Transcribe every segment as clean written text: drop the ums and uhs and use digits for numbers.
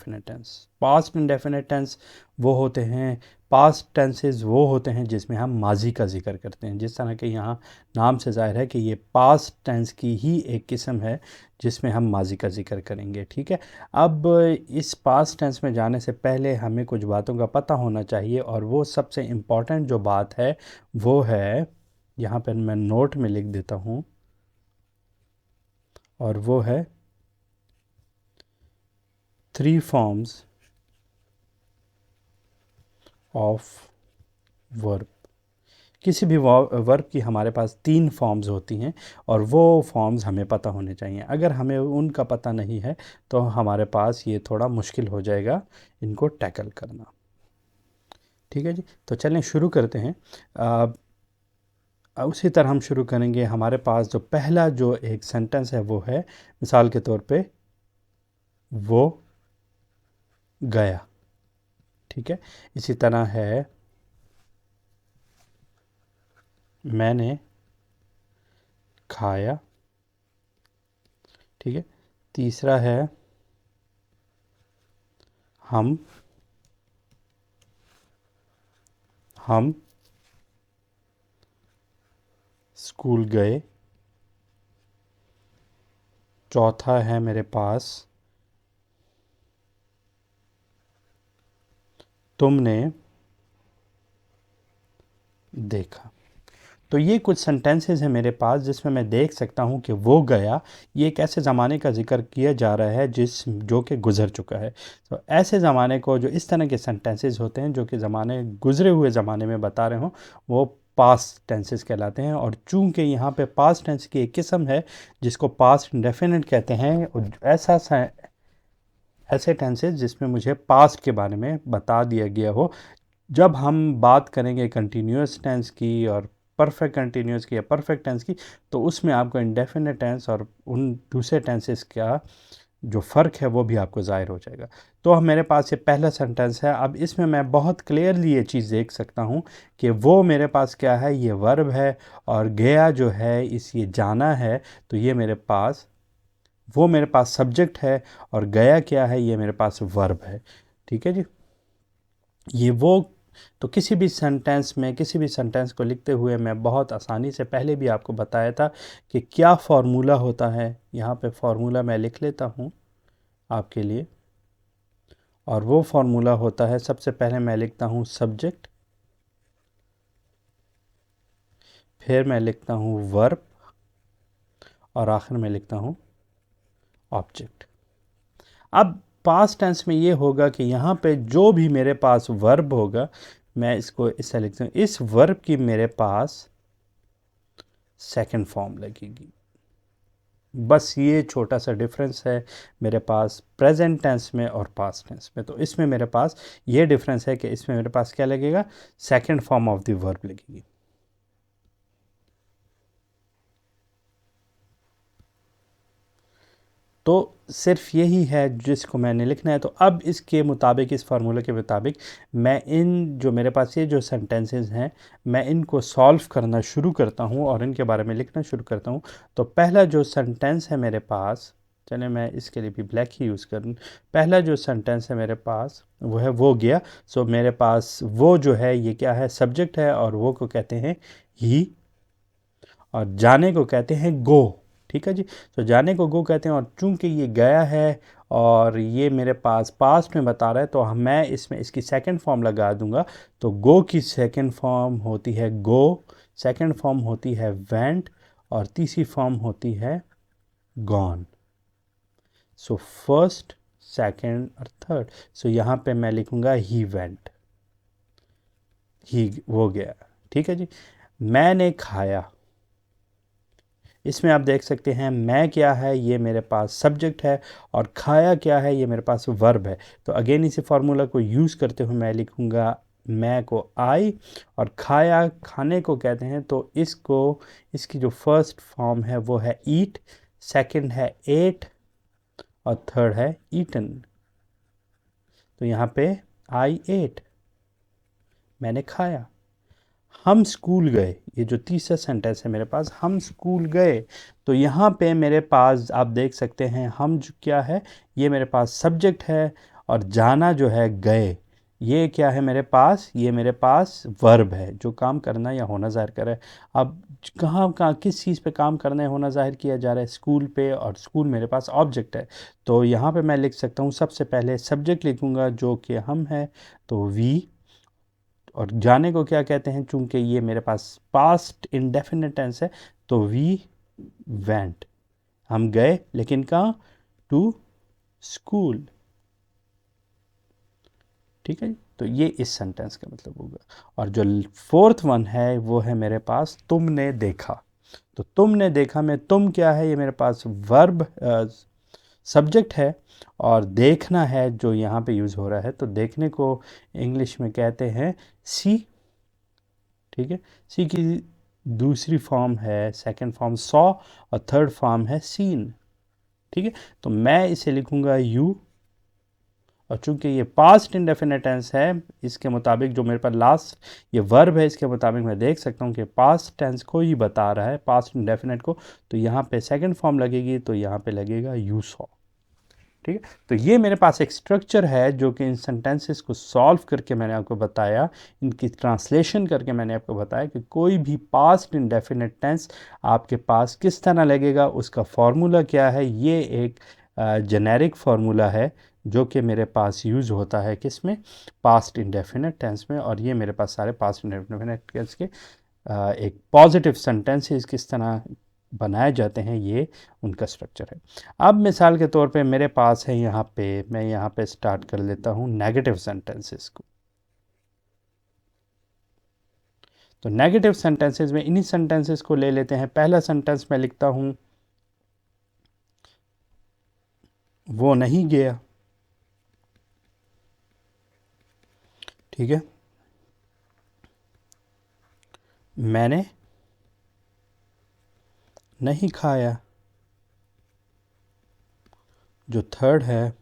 Indefinite tense. Past indefinite tense वो होते हैं, पास्ट टेंसेस वो होते हैं जिसमें हम माजी का जिक्र करते हैं। जिस तरह के यहाँ नाम से ज़ाहिर है कि ये पास्ट टेंस की ही एक किस्म है जिसमें हम माजी का जिक्र करेंगे। ठीक है, अब इस पास्ट टेंस में जाने से पहले हमें कुछ बातों का पता होना चाहिए, और वो सबसे इम्पॉर्टेंट जो बात है वो है, यहाँ पर मैं नोट में लिख देता हूँ, और वो है 3 फॉर्म्स ऑफ वर्ब। किसी भी वर्ब की हमारे पास 3 फॉर्म्स होती हैं, और वो फॉर्म्स हमें पता होने चाहिए। अगर हमें उनका पता नहीं है तो हमारे पास ये थोड़ा मुश्किल हो जाएगा इनको टैकल करना। ठीक है जी, तो चलें शुरू करते हैं। उसी तरह हम शुरू करेंगे। हमारे पास जो पहला जो एक सेंटेंस है वो है, मिसाल के तौर पे, वो गया। ठीक है, इसी तरह है, मैंने खाया। ठीक है, तीसरा है, हम स्कूल गए। चौथा है मेरे पास, तुमने देखा। तो ये कुछ सेंटेंसेस हैं मेरे पास जिसमें मैं देख सकता हूँ कि वो गया, ये एक ऐसे ज़माने का जिक्र किया जा रहा है जो कि गुज़र चुका है। तो ऐसे ज़माने को, जो इस तरह के सेंटेंसेस होते हैं जो कि ज़माने, गुज़रे हुए ज़माने में बता रहे हों, वो पास्ट टेंसेस कहलाते हैं। और चूंकि यहाँ पे पास्ट टेंस की एक किस्म है जिसको पास्ट इंडेफिनिट कहते हैं, और ऐसे टेंसेस जिसमें मुझे पास्ट के बारे में बता दिया गया हो। जब हम बात करेंगे कंटिन्यूस टेंस की और परफेक्ट कंटिन्यूस की या परफेक्ट टेंस की, तो उसमें आपको इंडेफिनिट टेंस और उन दूसरे टेंसेस का जो फ़र्क है वो भी आपको ज़ाहिर हो जाएगा। तो अब मेरे पास ये पहला सेंटेंस है। अब इसमें मैं बहुत क्लियरली ये चीज़ देख सकता हूँ कि वो मेरे पास क्या है, ये वर्ब है, और गया जो है, इस ये जाना है, तो ये मेरे पास, वो मेरे पास सब्जेक्ट है, और गया क्या है, ये मेरे पास वर्ब है। ठीक है जी, ये वो, तो किसी भी सेंटेंस में, किसी भी सेंटेंस को लिखते हुए मैं बहुत आसानी से, पहले भी आपको बताया था कि क्या फ़ॉर्मूला होता है। यहाँ पे फ़ॉर्मूला मैं लिख लेता हूँ आपके लिए, और वो फार्मूला होता है, सबसे पहले मैं लिखता हूँ सब्जेक्ट, फिर मैं लिखता हूँ वर्ब, और आखिर में लिखता हूँ ऑब्जेक्ट। अब पास्ट टेंस में ये होगा कि यहाँ पे जो भी मेरे पास वर्ब होगा, मैं इसको इससे लिखता हूँ, इस वर्ब की मेरे पास सेकंड फॉर्म लगेगी। बस ये छोटा सा डिफरेंस है मेरे पास प्रेजेंट टेंस में और पास्ट टेंस में। तो इसमें मेरे पास ये डिफरेंस है कि इसमें मेरे पास क्या लगेगा, second form of the verb लगेगी। तो सिर्फ यही है जिसको मैंने लिखना है। तो अब इसके मुताबिक, इस फार्मूले के मुताबिक, मैं इन जो मेरे पास ये जो सेंटेंसेस हैं, मैं इनको सॉल्व करना शुरू करता हूँ और इनके बारे में लिखना शुरू करता हूँ। तो पहला जो सेंटेंस है मेरे पास, चले मैं इसके लिए भी ब्लैक ही यूज़ करूँ। पहला जो सेंटेंस है मेरे पास वो है, वो गया। सो मेरे पास वो जो है, ये क्या है, सब्जेक्ट है, और वो को कहते हैं ही, और जाने को कहते हैं गो। ठीक है जी, तो जाने को गो कहते हैं, और चूंकि ये गया है और ये मेरे पास पास्ट में बता रहा है, तो मैं इसमें इसकी सेकंड फॉर्म लगा दूंगा। तो गो की सेकंड फॉर्म होती है गो, सेकंड फॉर्म होती है वेंट, और तीसरी फॉर्म होती है गॉन। सो फर्स्ट, सेकंड और थर्ड। सो यहाँ पे मैं लिखूंगा ही वेंट, ही वो गया। ठीक है जी, मैंने खाया। इसमें आप देख सकते हैं, मैं क्या है, ये मेरे पास सब्जेक्ट है, और खाया क्या है, ये मेरे पास वर्ब है। तो अगेन इसी फार्मूला को यूज़ करते हुए मैं लिखूँगा मैं को आई, और खाया खाने को कहते हैं। तो इसको, इसकी जो फर्स्ट फॉर्म है वो है ईट, सेकंड है एट, और थर्ड है ईटन। तो यहाँ पे आई एट, मैंने खाया। हम स्कूल गए, ये जो तीसरा सेंटेंस है मेरे पास, हम स्कूल गए। तो यहाँ पे मेरे पास आप देख सकते हैं, हम जो क्या है, ये मेरे पास सब्जेक्ट है, और जाना जो है गए, ये क्या है मेरे पास, ये मेरे पास वर्ब है जो काम करना या होना ज़ाहिर कर रहा है। अब कहाँ कहाँ किस चीज़ पे काम करना है होना ज़ाहिर किया जा रहा है, स्कूल पे, और स्कूल मेरे पास ऑब्जेक्ट है। तो यहाँ पे मैं लिख सकता हूँ, सबसे पहले सब्जेक्ट लिखूँगा जो कि हम है, तो वी, और जाने को क्या कहते हैं, चूंकि ये मेरे पास पास्ट इंडेफिनिट टेंस है, तो वी वेंट, हम गए, लेकिन कहाँ, टू स्कूल। ठीक है जी, तो ये इस सेंटेंस का मतलब होगा। और जो फोर्थ वन है वो है मेरे पास तुमने देखा। तो तुमने देखा में तुम क्या है, ये मेरे पास वर्ब सब्जेक्ट है, और देखना है जो यहाँ पे यूज़ हो रहा है, तो देखने को इंग्लिश में कहते हैं सी। ठीक है, सी की दूसरी फॉर्म है, सेकंड फॉर्म सॉ, और थर्ड फॉर्म है सीन। ठीक है, तो मैं इसे लिखूंगा यू, और चूंकि ये पास्ट इंडेफिनिट टेंस है, इसके मुताबिक जो मेरे पास लास्ट ये वर्ब है, इसके मुताबिक मैं देख सकता हूँ कि पास्ट टेंस को ही बता रहा है, पास्ट इंडेफिनिट को, तो यहाँ पे सेकंड फॉर्म लगेगी, तो यहाँ पे लगेगा यू सॉ। ठीक है, तो ये मेरे पास एक स्ट्रक्चर है जो कि इन सेंटेंसेस को सॉल्व करके मैंने आपको बताया, इनकी ट्रांसलेशन करके मैंने आपको बताया कि कोई भी पास्ट इंडेफिनिट टेंस आपके पास किस तरह लगेगा, उसका फार्मूला क्या है। ये एक जेनेरिक फार्मूला है जो कि मेरे पास यूज़ होता है किस में, पास्ट इंडेफिनिट टेंस में, और ये मेरे पास सारे पास्ट इंडेफिनिट टेंस के एक पॉजिटिव सेंटेंसेस किस तरह बनाए जाते हैं, ये उनका स्ट्रक्चर है। अब मिसाल के तौर पे मेरे पास है यहाँ पे, मैं यहाँ पे स्टार्ट कर लेता हूँ नेगेटिव सेंटेंसेस को। तो नेगेटिव सेंटेंसेस में इन्हीं सेंटेंसेस को ले लेते हैं। पहला सेंटेंस मैं लिखता हूँ, वो नहीं गया। ठीक है, मैंने नहीं खाया। जो थर्ड है,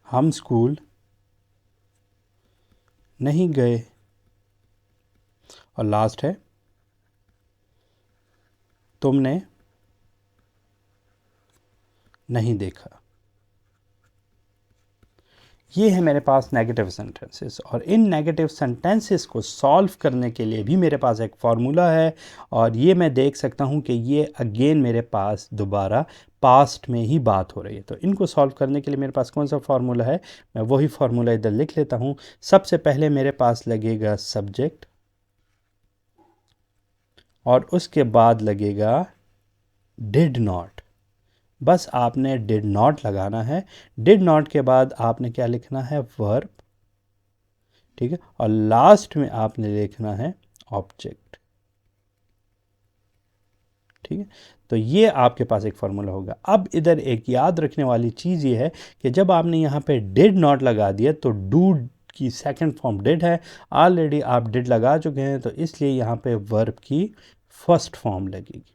हम स्कूल नहीं गए। और लास्ट है, तुमने नहीं देखा। ये है मेरे पास नेगेटिव सेंटेंसेस, और इन नेगेटिव सेंटेंसेस को सॉल्व करने के लिए भी मेरे पास एक फार्मूला है, और ये मैं देख सकता हूँ कि ये अगेन मेरे पास दोबारा पास्ट में ही बात हो रही है। तो इनको सॉल्व करने के लिए मेरे पास कौन सा फार्मूला है, मैं वही फार्मूला इधर लिख लेता हूँ। सबसे पहले मेरे पास लगेगा सब्जेक्ट, और उसके बाद लगेगा डिड नॉट। बस आपने डिड नॉट लगाना है। डिड नॉट के बाद आपने क्या लिखना है, वर्ब। ठीक है, और लास्ट में आपने लिखना है ऑब्जेक्ट। ठीक है, तो ये आपके पास एक फार्मूला होगा। अब इधर एक याद रखने वाली चीज़ ये है कि जब आपने यहाँ पे डिड नॉट लगा दिया, तो डू की सेकंड फॉर्म डिड है, ऑलरेडी आप डिड लगा चुके हैं, तो इसलिए यहाँ पे वर्ब की फर्स्ट फॉर्म लगेगी।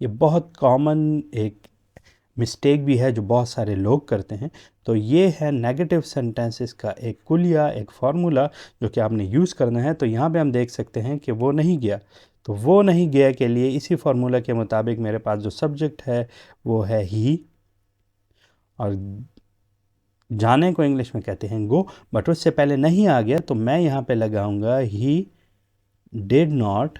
ये बहुत कॉमन एक मिस्टेक भी है जो बहुत सारे लोग करते हैं। तो ये है नेगेटिव सेंटेंसेस का एक कुलिया, एक फार्मूला जो कि आपने यूज़ करना है। तो यहाँ पे हम देख सकते हैं कि वो नहीं गया, तो वो नहीं गया के लिए इसी फार्मूला के मुताबिक मेरे पास जो सब्जेक्ट है वो है ही, और जाने को इंग्लिश में कहते हैं गो, बट उससे पहले नहीं आ गया तो मैं यहाँ पे लगाऊंगा ही डिड नॉट।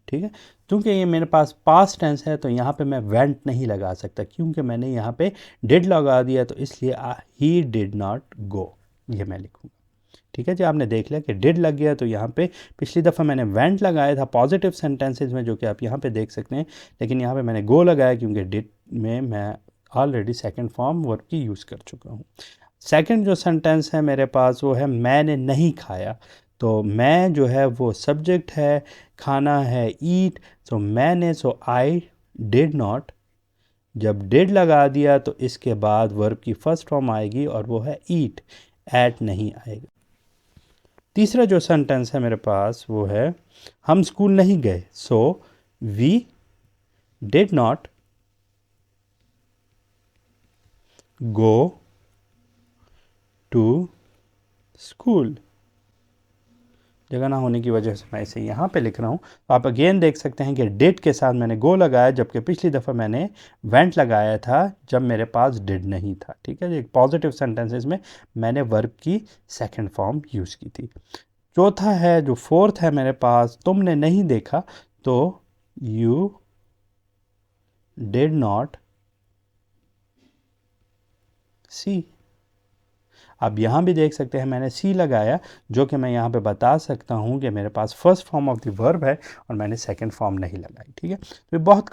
ठीक है, क्योंकि ये मेरे पास पास्ट टेंस है तो यहाँ पे मैं वेंट नहीं लगा सकता, क्योंकि मैंने यहाँ पे डिड लगा दिया, तो इसलिए ही डिड नॉट गो, ये मैं लिखूँगा। ठीक है जी, आपने देख लिया कि डिड लग गया, तो यहाँ पे पिछली दफ़ा मैंने वेंट लगाया था पॉजिटिव सेंटेंसेज में, जो कि आप यहाँ पे देख सकते हैं, लेकिन यहाँ पे मैंने गो लगाया क्योंकि डिड में मैं ऑलरेडी सेकेंड फॉर्म वर्ब की यूज़ कर चुका हूँ। सेकेंड जो सेंटेंस है मेरे पास वो है मैंने नहीं खाया। तो मैं जो है वो सब्जेक्ट है, खाना है ईट, सो मैंने, सो आई डिड नॉट। जब डिड लगा दिया तो इसके बाद वर्ब की फर्स्ट फॉर्म आएगी और वो है ईट, एट नहीं आएगा। तीसरा जो सेंटेंस है मेरे पास वो है हम स्कूल नहीं गए, so we did not go to school. जगह ना होने की वजह से मैं इसे यहाँ पे लिख रहा हूँ। तो आप अगेन देख सकते हैं कि डिड के साथ मैंने गो लगाया, जबकि पिछली दफ़ा मैंने वेंट लगाया था जब मेरे पास डिड नहीं था। ठीक है जी, पॉजिटिव सेंटेंसेस में मैंने वर्ब की सेकंड फॉर्म यूज़ की थी। चौथा है, जो फोर्थ है मेरे पास, तुमने नहीं देखा, तो यू डिड नॉट सी। अब यहाँ भी देख सकते हैं मैंने सी लगाया, जो कि मैं यहाँ पे बता सकता हूँ कि मेरे पास first form of the verb है और मैंने सेकंड फॉर्म नहीं लगाई। ठीक है, तो बहुत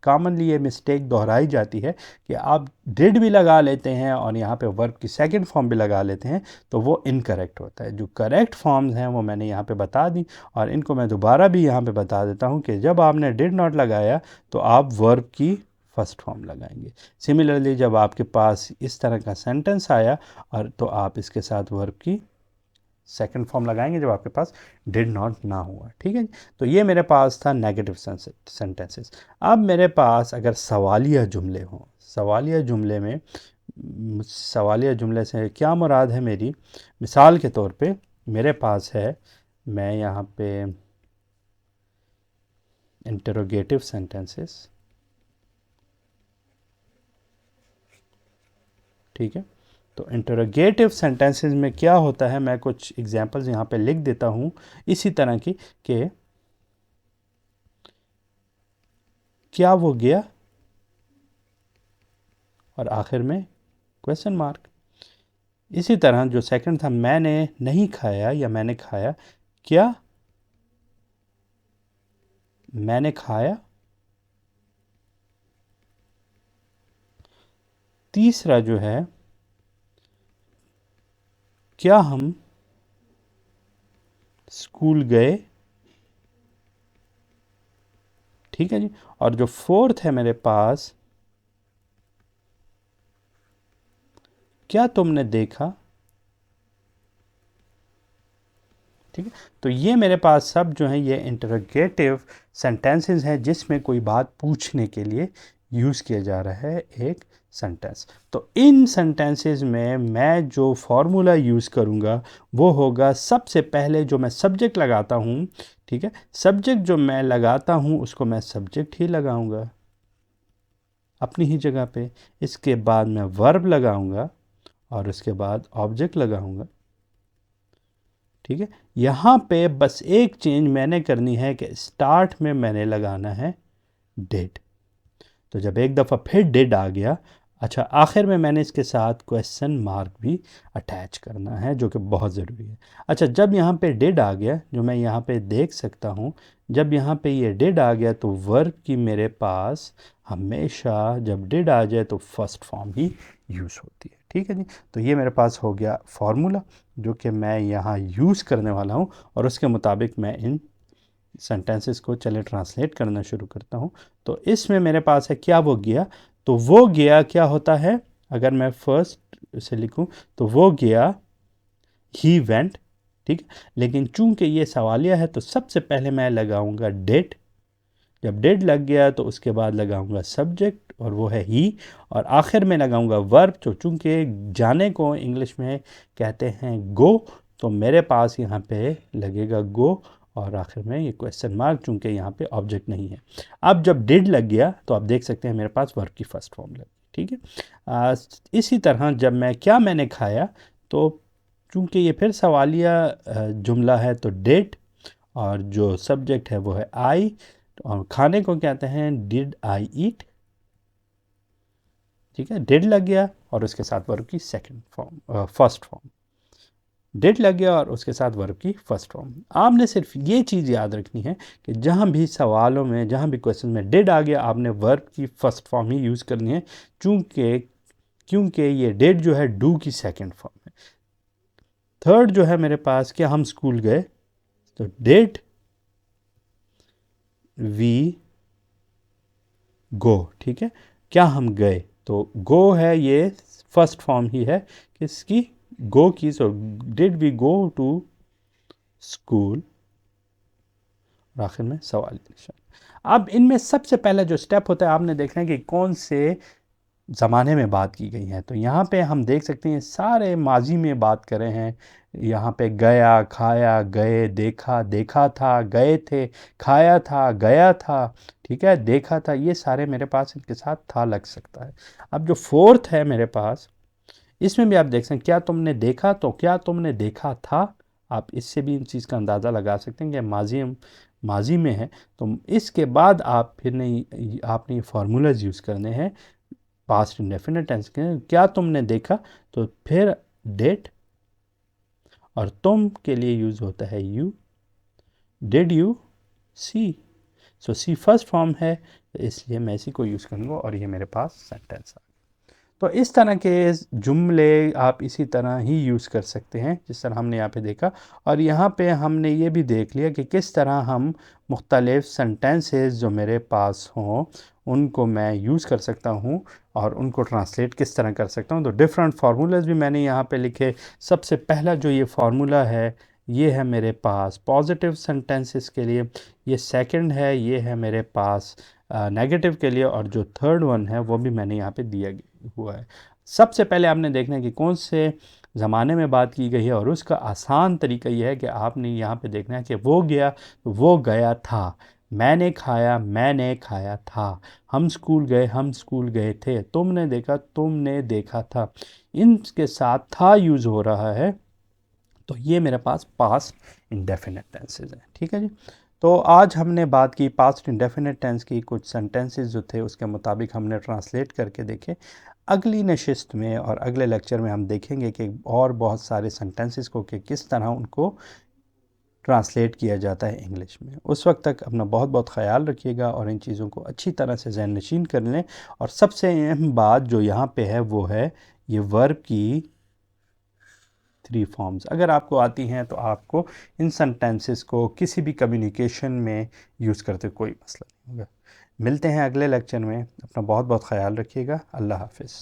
कॉमनली ये मिस्टेक दोहराई जाती है कि आप डिड भी लगा लेते हैं और यहाँ पे वर्ब की सेकंड फॉर्म भी लगा लेते हैं, तो वो इनकरेक्ट होता है। जो करेक्ट फॉर्म्स हैं वो मैंने यहाँ पे बता दी, और इनको मैं दोबारा भी यहाँ पे बता देता हूँ कि जब आपने डिड नॉट लगाया तो आप वर्ब की फर्स्ट फॉर्म लगाएंगे। सिमिलरली जब आपके पास इस तरह का सेंटेंस आया और तो आप इसके साथ वर्ब की सेकंड फॉर्म लगाएंगे जब आपके पास डिड नॉट ना हुआ। ठीक है, तो ये मेरे पास था नेगेटिव सेंटेंसेस। अब मेरे पास अगर सवालिया जुमले हों, सवालिया जुमले में, सवालिया जुमले से क्या मुराद है मेरी, मिसाल के तौर पे मेरे पास है, मैं यहाँ पे इंटरोगेटिव सेंटेंसेस, ठीक है, तो इंटरोगेटिव सेंटेंसेस में क्या होता है, मैं कुछ एग्जांपल्स यहाँ पे लिख देता हूँ इसी तरह की, कि क्या वो गया और आखिर में क्वेश्चन मार्क। इसी तरह जो सेकंड था, मैंने नहीं खाया या मैंने खाया, क्या मैंने खाया। तीसरा जो है, क्या हम स्कूल गए। ठीक है जी, और जो फोर्थ है मेरे पास, क्या तुमने देखा। ठीक है, तो ये मेरे पास सब जो हैं ये इंटरोगेटिव सेंटेंसेस हैं जिसमें कोई बात पूछने के लिए यूज़ किया जा रहा है एक सेंटेंस। तो इन सेंटेंसेस में मैं जो फार्मूला यूज़ करूँगा वो होगा, सबसे पहले जो मैं सब्जेक्ट लगाता हूँ, ठीक है, सब्जेक्ट जो मैं लगाता हूँ उसको मैं सब्जेक्ट ही लगाऊंगा अपनी ही जगह पे। इसके बाद मैं वर्ब लगाऊंगा और उसके बाद ऑब्जेक्ट लगाऊंगा। ठीक है, यहाँ पे बस एक चेंज मैंने करनी है कि स्टार्ट में मैंने लगाना है डिड। तो जब एक दफ़ा फिर डिड आ गया, अच्छा आखिर में मैंने इसके साथ क्वेश्चन मार्क भी अटैच करना है, जो कि बहुत ज़रूरी है। अच्छा, जब यहाँ पे डिड आ गया, जो मैं यहाँ पे देख सकता हूँ, जब यहाँ पे ये डिड आ गया तो वर्ब की मेरे पास हमेशा जब डिड आ जाए तो फर्स्ट फॉर्म ही यूज़ होती है। ठीक है जी, तो ये मेरे पास हो गया फार्मूला जो कि मैं यहाँ यूज़ करने वाला हूँ, और उसके मुताबिक मैं इन सेंटेंसेस को चले ट्रांसलेट करना शुरू करता हूँ। तो इसमें मेरे पास है, क्या वो गया, तो वो गया क्या होता है, अगर मैं फर्स्ट से लिखूँ तो वो गया, ही वेंट। ठीक है, लेकिन चूंकि ये सवालिया है तो सबसे पहले मैं लगाऊंगा डिड। जब डिड लग गया तो उसके बाद लगाऊंगा सब्जेक्ट और वो है ही, और आखिर में लगाऊंगा वर्ब। तो चूंकि जाने को इंग्लिश में कहते हैं गो, तो मेरे पास यहाँ पे लगेगा गो, और आखिर में ये क्वेश्चन मार्क, चूंकि यहाँ पे ऑब्जेक्ट नहीं है। अब जब डिड लग गया तो आप देख सकते हैं मेरे पास वर्ब की फर्स्ट फॉर्म लगी। ठीक है, इसी तरह जब मैं क्या मैंने खाया, तो चूंकि ये फिर सवालिया जुमला है तो डिड, और जो सब्जेक्ट है वो है आई, और खाने को कहते हैं डिड आई ईट। ठीक है, डिड लग गया और उसके साथ वर्ब की second form, first form. Did लग गया और उसके साथ वर्ब की फर्स्ट फॉर्म। आपने सिर्फ ये चीज़ याद रखनी है कि जहाँ भी सवालों में, जहाँ भी क्वेश्चन में डिड आ गया, आपने वर्ब की फर्स्ट फॉर्म ही यूज़ करनी है, क्योंकि ये डिड जो है डू की सेकंड फॉर्म है। थर्ड जो है मेरे पास, क्या हम स्कूल गए, तो डिड वी गो। ठीक है, क्या हम गए, तो गो है, ये फर्स्ट फॉर्म ही है किसकी, गो की। So did we go to school, और आखिर में सवाल निशान। अब इनमें सबसे पहला जो स्टेप होता है, आपने देखना है कि कौन से ज़माने में बात की गई हैं। तो यहाँ पे हम देख सकते हैं सारे माजी में बात कर रहे हैं। यहाँ पे गया, खाया, गए, देखा, देखा था, गए थे, खाया था, गया था, ठीक है, देखा था, ये सारे मेरे पास इनके साथ था लग सकता है। अब जो फोर्थ है मेरे पास, इसमें भी आप देख सकते हैं, क्या तुमने देखा, तो क्या तुमने देखा था। आप इससे भी इन चीज़ का अंदाज़ा लगा सकते हैं कि माजी में है। तो इसके बाद आप फिर नहीं, आपने ये फार्मूलाज यूज़ करने हैं पास्ट इंडेफिनिट टेंस के। क्या तुमने देखा, तो फिर डेट, और तुम के लिए यूज़ होता है you. Did you see, so see first form है, तो इसलिए मैं इसी को यूज़ करूँगा और ये मेरे पास सेंटेंस आ। तो इस तरह के जुमले आप इसी तरह ही यूज़ कर सकते हैं जिस तरह हमने यहाँ पे देखा। और यहाँ पे हमने ये भी देख लिया कि किस तरह हम मुख्तलिफ़ सेंटेंसेस जो मेरे पास हों उनको मैं यूज़ कर सकता हूँ और उनको ट्रांसलेट किस तरह कर सकता हूँ। तो डिफरेंट फार्मूलाज भी मैंने यहाँ पे लिखे। सबसे पहला जो ये फार्मूला है ये है मेरे पास पॉजिटिव सेंटेंसेस के लिए, ये सेकंड है, ये है मेरे पास नेगेटिव के लिए, और जो थर्ड वन है वो भी मैंने यहाँ पे दिया हुआ है। सबसे पहले आपने देखना है कि कौन से ज़माने में बात की गई है, और उसका आसान तरीका यह है कि आपने यहाँ पे देखना है कि वो गया तो वो गया था, मैंने खाया मैंने खाया था, हम स्कूल गए हम स्कूल गए थे, तुमने देखा तुमने देखा था। इनके साथ था यूज़ हो रहा है, तो ये मेरे पास पास्ट इंडेफिनिट टेंसेज हैं। ठीक है जी। तो आज हमने बात की पास्ट इंडेफिनिट टेंस की, कुछ सेंटेंसेस जो थे उसके मुताबिक हमने ट्रांसलेट करके देखे। अगली नशिस्त में और अगले लेक्चर में हम देखेंगे कि और बहुत सारे सेंटेंसेस को कि किस तरह उनको ट्रांसलेट किया जाता है इंग्लिश में। उस वक्त तक अपना बहुत बहुत ख़याल रखिएगा और इन चीज़ों को अच्छी तरह से ज़हन नशीन कर लें। और सबसे अहम बात जो यहाँ पे है वो है ये वर्ब की 3 फॉर्म्स। अगर आपको आती हैं तो आपको इन सेंटेंसेस को किसी भी कम्युनिकेशन में यूज़ करते कोई मसला नहीं होगा। मिलते हैं अगले लेक्चर में। अपना बहुत बहुत ख़याल रखिएगा। अल्लाह हाफ़िज़।